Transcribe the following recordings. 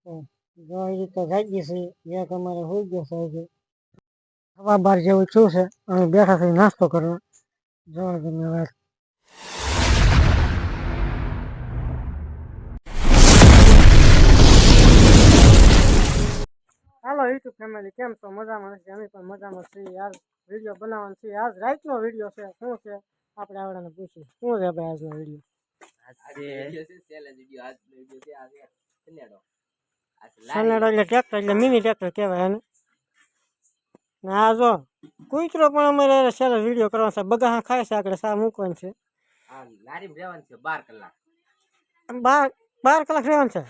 જો એ રીતે જાગી છે એક અમારે હોઈ ગયો છે હજી હવા બાર જેવું છું છે અમે બેઠા થઈ નાસ્તો કરવા જો તમે વાત હાલો યુટ્યુબ ફેમિલી કેમ છો મજામાં નથી અમે પણ મજામાં છીએ યાર વિડીયો બનાવવાનો છે આજ રાતનો વિડીયો છે શું છે આપણે આવડાને પૂછીએ શું છે ભાઈ આજનો વિડીયો સનેડો એટલે ટ્રેક્ટર એટલે મિની ટ્રેક્ટર કહેવાય એને આ જો કૂતરો પણ અમારે છેલ્લે વિડીયો કરવાનો છે બગા ખાય છે આગળ સા મૂકવાનું છે લારી રહેવાનું છે 12 કલાક 12 કલાક રહેવાનું છે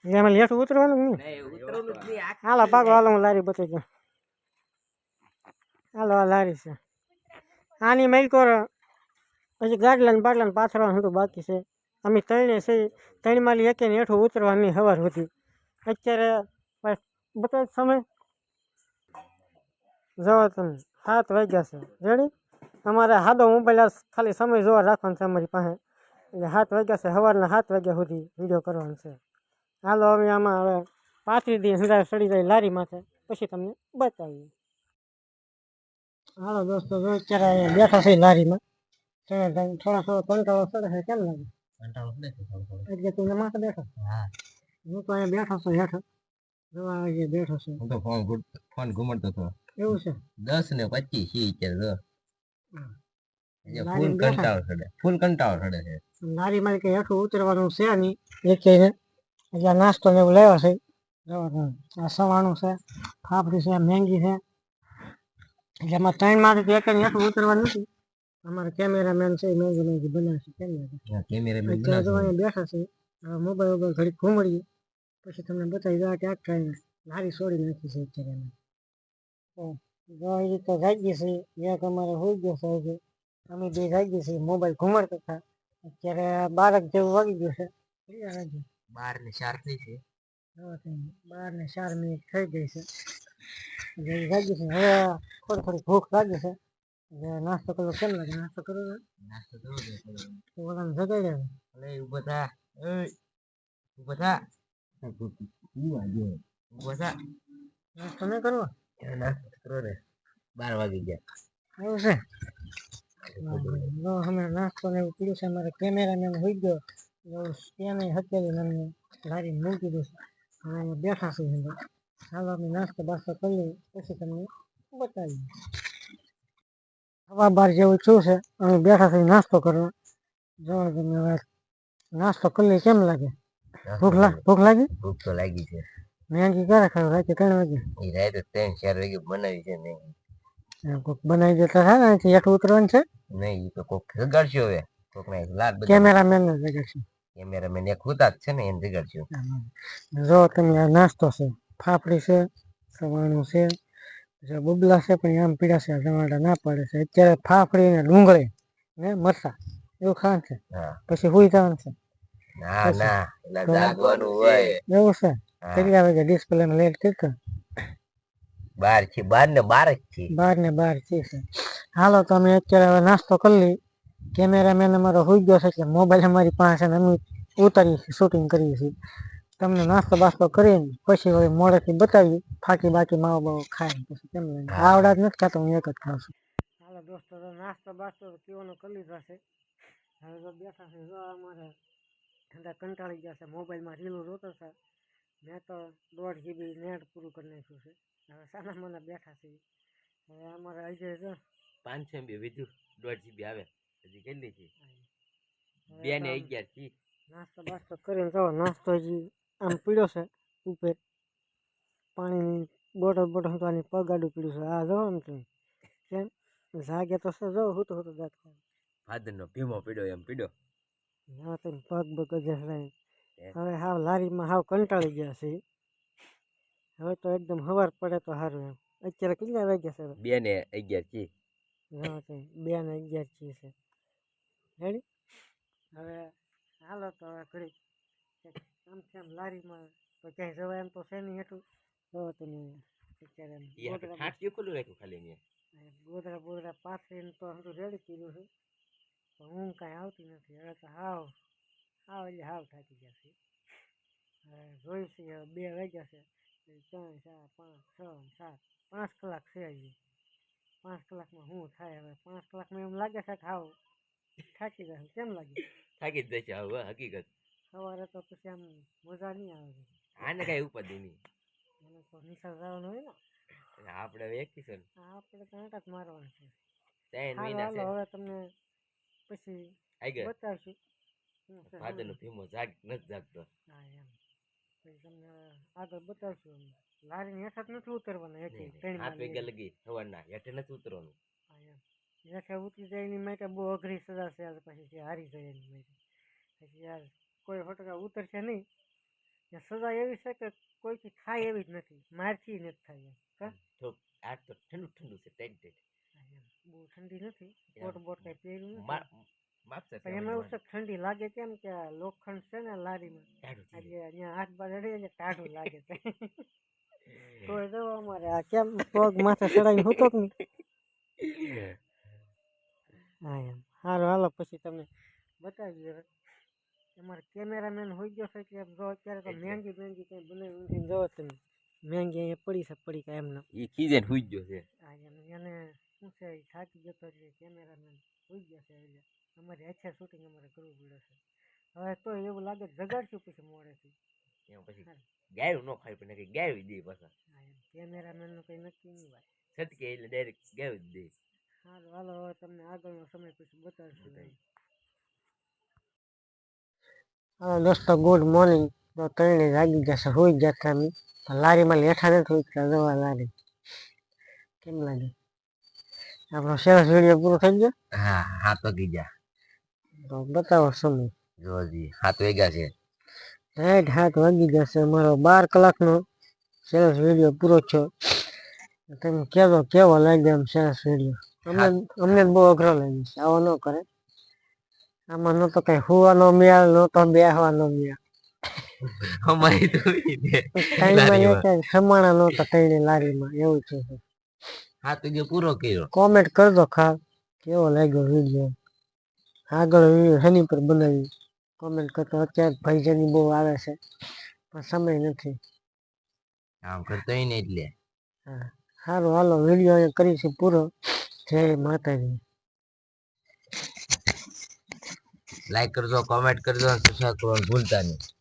એમાં લેટ ઉતરવાનું નહીં હાલો પાકો હાલો હું લારી બતાવી દઉં હાલો આ લારી છે આની મેલકોર હજી ગાડલાને બાટલાને પાથરવાનું હતું બાકી છે અમે ત્રણે છે ત્રણ માલી એકે ને હેઠું ઉતરવાની સવાર સુધી અત્યારે બતાવ સમય જોવો તમે 7 વાગ્યા છે રેડી અમારે સાદો મોબાઈલ ખાલી સમય જોવા રાખવાનો છે અમારી પાસે એટલે 7 વાગ્યા છે સવારના 7 વાગ્યા સુધી વિડીયો કરવાનો છે હાલો હવે આમાં હવે 35 દિવસ સીધા સડી જાય લારી માથે પછી તમને બતાવીએ હાલો દોસ્તો અત્યારે બેઠા છે લારીમાં થોડા કંટાળો ચડે છે કેમ લાગે એટલે તું માથે બેઠો હું તો અહીંયા બેઠો છું હેઠો જોવા આજે બેઠો છું હું તો ફોન ઘુમાડતો હતો એવું છે 10 ને 25 છે અત્યારે ફૂલ કંટાળો ચડે છે લારીમાં કે હેઠું ઉતરવાનું છે નહીં એટલે એટલે નાસ્તો ને એવું લેવા છે આ સવાણું છે ફાફડી છે મેંગી છે જેમાં 3 માંથી એક હેઠું ઉતરવાનું નથી અમારે કેમેરામેન છે મેંગી મેંગી બનાવશે કેમ કેમેરામેન બેઠા છે મોબાઈલ ઘડી ઘૂમડીએ પછી તમને બતાવી દો ક્યાંક કાંઈ લારી છોડી નાખી છે અત્યારે જો એ રીતે જાગી છે એક અમારે હોઈ ગયો છે હજી અમે બે જાગી છીએ મોબાઈલ ઘુમાડતા હતા અત્યારે 12 જેવું વાગી ગયું છે 12 ને 4 થઈ છે 12 ને 4 મિનિટ થઈ ગઈ છે જાગી છે હવે થોડી ભૂખ લાગી છે નાસ્તો કરવો કેમ લાગે નાસ્તો કરવો ઓલાને જગાડે ઉભો થા ઉભો થા નાસ્તો નહીં કરવો નાસ્તો કરો રે 12 વાગી ગયા એવું છે અમે નાસ્તો ને એવું પીડ્યું છે અમારે કેમેરામેન હોઈ ગયો ત્યાં હત્યાવી અમને લારી મૂકી દીધું છે હવે બેઠા છે હાલો અમે નાસ્તો બાસ્તો કરી પછી તમને બતાવીએ હવા બાર જેવું છું છે અમે બેઠા થઈ નાસ્તો કરવા જો તમે હવે નાસ્તો કરી કેમ લાગે ભૂખ લાગી ભૂખ તો લાગી છે મેંગી ક્યારે ખાવ રાતે 3 વાગે એ રાતે 3-4 વાગે બનાવી છે મેંગી કોક બનાવી દેતા થાય ને હેઠું ઉતરવાનું છે નહીં તો કોક જગાડશે હવે કોક ને લાડ કેમેરામેન ને જગાડશે કેમેરામેન એક હુતા જ છે ને એને જગાડશું જો તમે આ નાસ્તો છે ફાફડી છે સવાણું છે બબલા છે પણ આમ પીડા છે ટમાટા ના પડે છે અત્યારે ફાફડી ને ડુંગળી ને મરચા એવું ખાવાનું છે પછી હુઈ જવાનું છે ના ના એલા જાગવાનું હોય એવું છે કેટલા વાગે ડિસ્પ્લે માં લેટ કેટલો 12 છે 12 ને 12 જ છે 12 ને 12 છે હાલો તો અમે અત્યારે હવે નાસ્તો કરી લઈ કેમેરામેન અમારો હોઈ ગયો છે એટલે મોબાઈલ અમારી પાસે અમે ઉતારીએ છીએ શૂટિંગ કરીએ છીએ તમને નાસ્તો બાસ્તો કરીને પછી હવે મોડેથી બતાવીએ ફાકી બાકી માવો બાવો ખાય પછી કેમ આવડા જ નથી ખાતો હું એક જ ખાઉં છું હાલો દોસ્તો નાસ્તો બાસ્તો પીવાનો કરી લીધો છે હવે તો બેઠા છે જો અમારે કંટાળી ગયા છે મોબાઈલમાં રીલો જોતો છે મેં તો 1.5 GB નેટ પૂરું કરી નાખ્યું છે હવે સાના મને બેઠા છે હવે અમારે આજે જો 500 MB વિધું 1.5 GB આવે હજી કેટલી છે 2 ને 11 છે નાસ્તો બાસ્તો કરીને જો નાસ્તો હજી આમ પીડ્યો છે ઉપર પાણીની બોટલ તો આની પગ આડું પીડ્યું છે આ જો આમ કેમ જાગે તો છે જો હું તો દાંત ફાધરનો ભીમો પીડ્યો એમ પીડ્યો હા તો પગ બગજે હવે હાવ લારીમાં હાવ કંટાળી ગયા છે હવે તો એકદમ હવાર પડે તો સારું એમ અત્યારે કેટલા વાગ્યા છે 2 ને 11 છે હા 2 ને 11 છે રેડી હવે હાલો તો હવે ઘડી આમ તેમ લારીમાં તો ક્યાંય જવાય એમ તો છે નહીં હેઠું તો તમે અત્યારે ખુલ્લું રાખ્યું ખાલી ગોદરા પાથરીને તો બધું રેડી કર્યું છે હું કાંઈ આવતી નથી હવે તો હાવ એટલે હાવ થાકી ગયા છે જોઈ છે 2 વાગ્યા છે 3 4 5 6 7 5 કલાક છે હજી 5 કલાકમાં શું થાય હવે 5 કલાકમાં એમ લાગે છે કે હાવ થાકી જશે કેમ લાગે થાકી જ જશે હવે હકીકત સવારે તો પછી આમ મજા નહીં આવે આને કઈ ઉપાધિ નહીં મને તો નિશાળ જવાનું હોય ને આપણે હવે એકીશું ને આપણે તો આંટા જ મારવાનું છે 3 હાલો મહિના છે હાલો હવે તમને પછી આગળ બતાવશું શું છે ફાધરનો ભીમો નથી જાગતો હા એમ પછી તમને આગળ બતાવશું અમે લારીની હેઠળ જ નથી ઉતરવાના એક નહીં, 3 7 વાગ્યા લગી સવારના હેઠે નથી ઉતરવાનું હા એમ હેઠે ઉતરી જાય એની માટે બહુ અઘરી સજા છે યાર પછી જે હારી જાય એની માટે પછી યાર કોઈ ફટકા ઉતરશે નહીં ને સજા એવી છે કે કોઈથી થાય એવી જ નથી મારથી નથી થાય એમ કા તો આ તો ઠંડુ ઠંડુ છે ટાઈટ હા એમ બહુ ઠંડી નથી કોટ બોટ કઈ પહેર્યું નથી માપશે પણ એમાં એવું છે કે ઠંડી લાગે કેમ કે આ લોખંડ છે ને લારીમાં એટલે અહીંયા હાથ બાર અડે એટલે ટાઢું લાગે છે તો જો અમારે આ કેમ પગ માથે ચડાવીને હોતો કે નહીં હા એમ સારું હાલો પછી તમને બતાવી હવે અમારે કેમેરામેન હોઈ ગયો છે કે જો અત્યારે તો મહેંગી કંઈ બનાવી ઊંધીને જોવો તમે મહેંગી અહીંયા પડી છે પડી કાંઈ એમને એ ખીજેને હુઈ ગયો છે હા એમ એને શું છે એ થાકી જતો એટલે કેમેરામેન હોઈ ગયા છે એટલે અમારી હાથે શૂટિંગ અમારે કરવું પડે છે હવે તો એવું લાગે જગાડશું પછી મોડેથી એમ પછી ગાયું ન ખાઈ પણ કઈ ગાયું દે પાછા હા એમ કેમેરામેનનું કંઈ નક્કી નહીં ભાઈ છટકે એટલે ડાયરેક્ટ ગાયું જ દે હાલો હાલો હવે તમને આગળનો સમય પછી બતાવશું ભાઈ હા દોસ્તો ગુડ મોર્નિંગ તો 3 વાગી જશે હોઈ ગયા અમે લારીમાં લેઠા નથી ઉતર્યા જવા લારી કેમ લાગે આપણો સરસ વિડીયો પૂરો થઈ ગયો હા 7 વાગી ગયા તો બતાવો સમય જો હજી 7 વાગ્યા છે રાઈટ 7 વાગી જશે અમારો 12 કલાકનો સરસ વિડીયો પૂરો થયો તમે કહેજો કેવો લાગ્યો આમ સરસ વિડીયો અમને બહુ અઘરો લાગ્યો છે આવો ન કરે આમાં નતો કઈ હુવાનો મેળ નતો બેહવાનો મેળ અમારી તો ખમાણા નહોતા તઈને લારીમાં એવું છે 7 વાગ્યા પૂરો કર્યો કોમેન્ટ કરજો કેવો લાગ્યો વિડીયો આગળ વિડીયો શેની પર બનાવી કોમેન્ટ કરતો અત્યારે ભાઈજાની બહુ આવે છે પણ સમય નથી કામ કરતો ને એટલે હા સારું હાલો વિડીયો અહીંયા કરીશું પૂરો જય માતાજી લાઈક કરજો કોમેન્ટ કરજો સબસ્ક્રાઇબ કરવાનું ભૂલતા નહીં